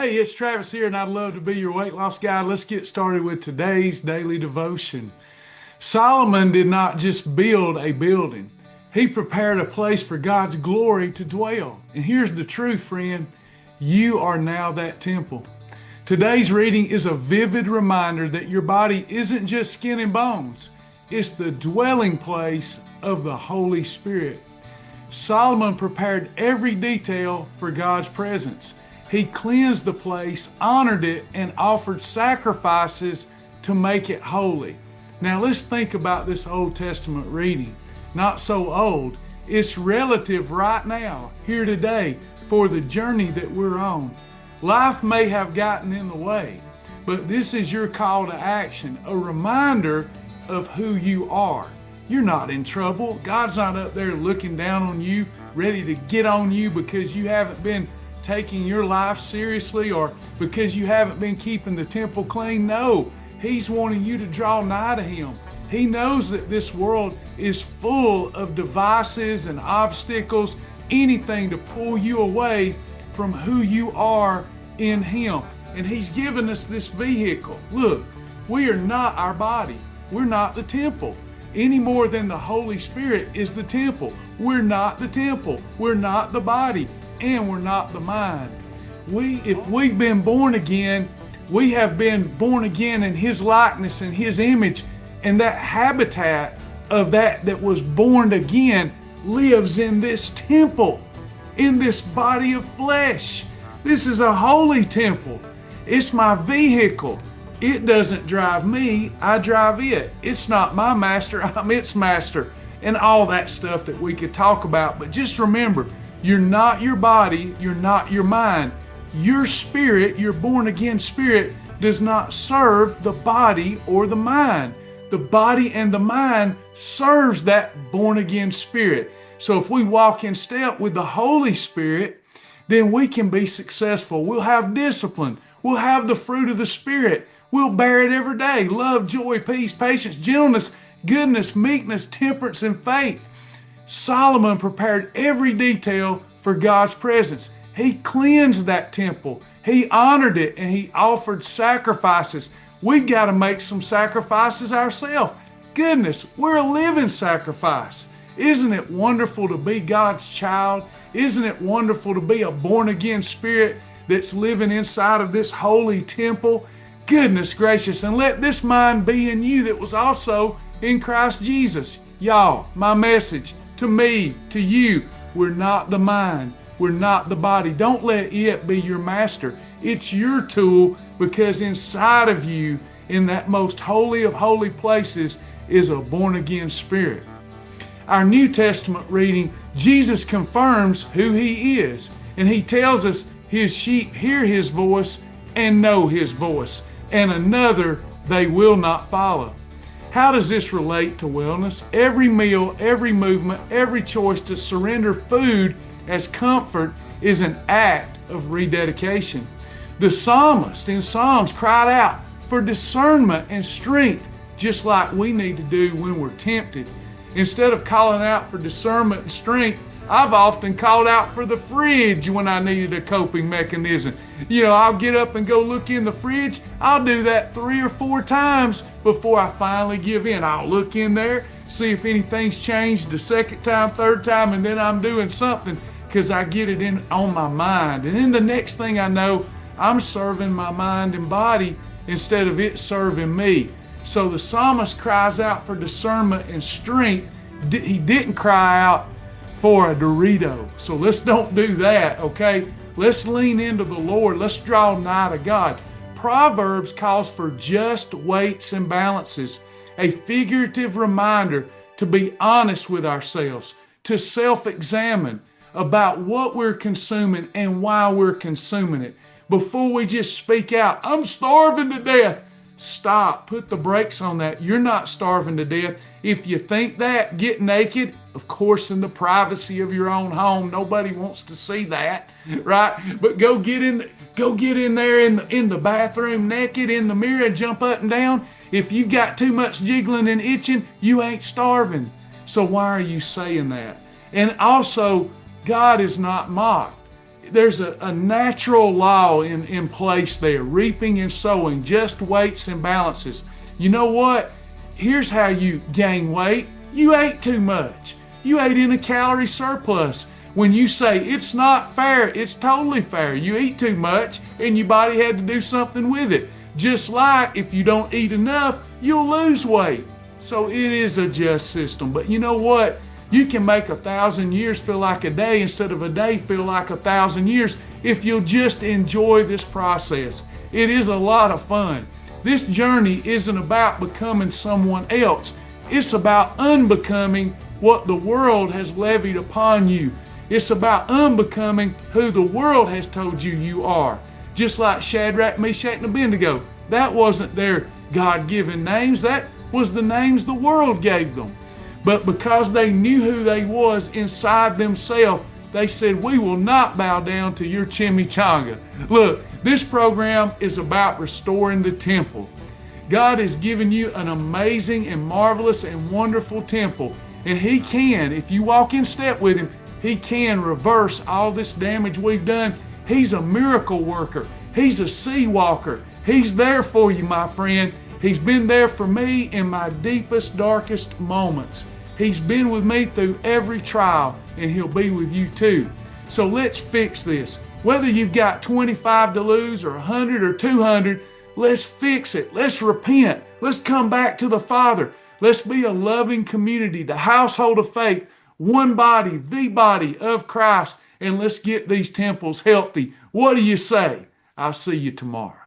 Hey, it's Travis here, and I'd love to be your weight loss guide. Let's get started with today's daily devotion. Solomon did not just build a building, he prepared a place for God's glory to dwell. And here's the truth, friend, you are now that temple. Today's reading is a vivid reminder that your body isn't just skin and bones, it's the dwelling place of the Holy Spirit. Solomon prepared every detail for God's presence. He cleansed the place, honored it, and offered sacrifices to make it holy. Now let's think about this Old Testament reading. Not so old. It's relative right now, here today, for the journey that we're on. Life may have gotten in the way, but this is your call to action, a reminder of who you are. You're not in trouble. God's not up there looking down on you, ready to get on you because you haven't been taking your life seriously or because you haven't been keeping the temple clean. No, He's wanting you to draw nigh to Him. He knows that this world is full of devices and obstacles, anything to pull you away from who you are in Him. And He's given us this vehicle. Look, we are not our body. We're not the temple any more than the Holy Spirit is the temple. We're not the temple. We're not the body. And we're not the mind. If we've been born again, we have been born again in His likeness and His image, and that habitat of that was born again lives in this temple, in this body of flesh. This is a holy temple. It's my vehicle. It doesn't drive me, I drive it. It's not my master, I'm its master, and all that stuff that we could talk about. But just remember, you're not your body, you're not your mind. Your spirit, your born again spirit, does not serve the body or the mind. The body and the mind serves that born again spirit. So if we walk in step with the Holy Spirit, then we can be successful. We'll have discipline. We'll have the fruit of the Spirit. We'll bear it every day. Love, joy, peace, patience, gentleness, goodness, meekness, temperance, and faith. Solomon prepared every detail for God's presence. He cleansed that temple. He honored it, and he offered sacrifices. We got to make some sacrifices ourselves. Goodness, we're a living sacrifice. Isn't it wonderful to be God's child? Isn't it wonderful to be a born-again spirit that's living inside of this holy temple? Goodness gracious, and let this mind be in you that was also in Christ Jesus. Y'all, my message to me, to you, we're not the mind. We're not the body. Don't let it be your master. It's your tool, because inside of you, in that most holy of holy places, is a born-again spirit. Our New Testament reading, Jesus confirms who He is, and He tells us His sheep hear His voice and know His voice, and another they will not follow. How does this relate to wellness? Every meal, every movement, every choice to surrender food as comfort is an act of rededication. The psalmist in Psalms cried out for discernment and strength, just like we need to do when we're tempted. Instead of calling out for discernment and strength, I've often called out for the fridge when I needed a coping mechanism. I'll get up and go look in the fridge. I'll do that 3 or 4 times before I finally give in. I'll look in there, see if anything's changed the second time, third time, and then I'm doing something because I get it in on my mind. And then the next thing I know, I'm serving my mind and body instead of it serving me. So the psalmist cries out for discernment and strength. He didn't cry out for a Dorito. So let's don't do that, okay? Let's lean into the Lord. Let's draw nigh to God. Proverbs calls for just weights and balances, a figurative reminder to be honest with ourselves, to self-examine about what we're consuming and why we're consuming it. Before we just speak out, I'm starving to death. Stop. Put the brakes on that. You're not starving to death. If you think that, get naked, of course, in the privacy of your own home. Nobody wants to see that, right? But go get in there in the bathroom naked in the mirror and jump up and down. If you've got too much jiggling and itching, you ain't starving. So why are you saying that? And also, God is not mocked. there's a natural law in place there, reaping and sowing, just weights and balances. You know what? Here's how you gain weight. You ate too much. You ate in a calorie surplus. When you say it's not fair, it's totally fair. You eat too much and your body had to do something with it. Just like if you don't eat enough, you'll lose weight. So it is a just system. But you know what? You can make 1,000 years feel like a day instead of a day feel like 1,000 years if you'll just enjoy this process. It is a lot of fun. This journey isn't about becoming someone else. It's about unbecoming what the world has levied upon you. It's about unbecoming who the world has told you you are. Just like Shadrach, Meshach, and Abednego. That wasn't their God-given names. That was the names the world gave them. But because they knew who they was inside themselves, they said, we will not bow down to your chimichanga. Look, this program is about restoring the temple. God has given you an amazing and marvelous and wonderful temple. And He can, if you walk in step with Him, He can reverse all this damage we've done. He's a miracle worker. He's a sea walker. He's there for you, my friend. He's been there for me in my deepest, darkest moments. He's been with me through every trial, and He'll be with you too. So let's fix this. Whether you've got 25 to lose or 100 or 200, let's fix it. Let's repent. Let's come back to the Father. Let's be a loving community, the household of faith, one body, the body of Christ, and let's get these temples healthy. What do you say? I'll see you tomorrow.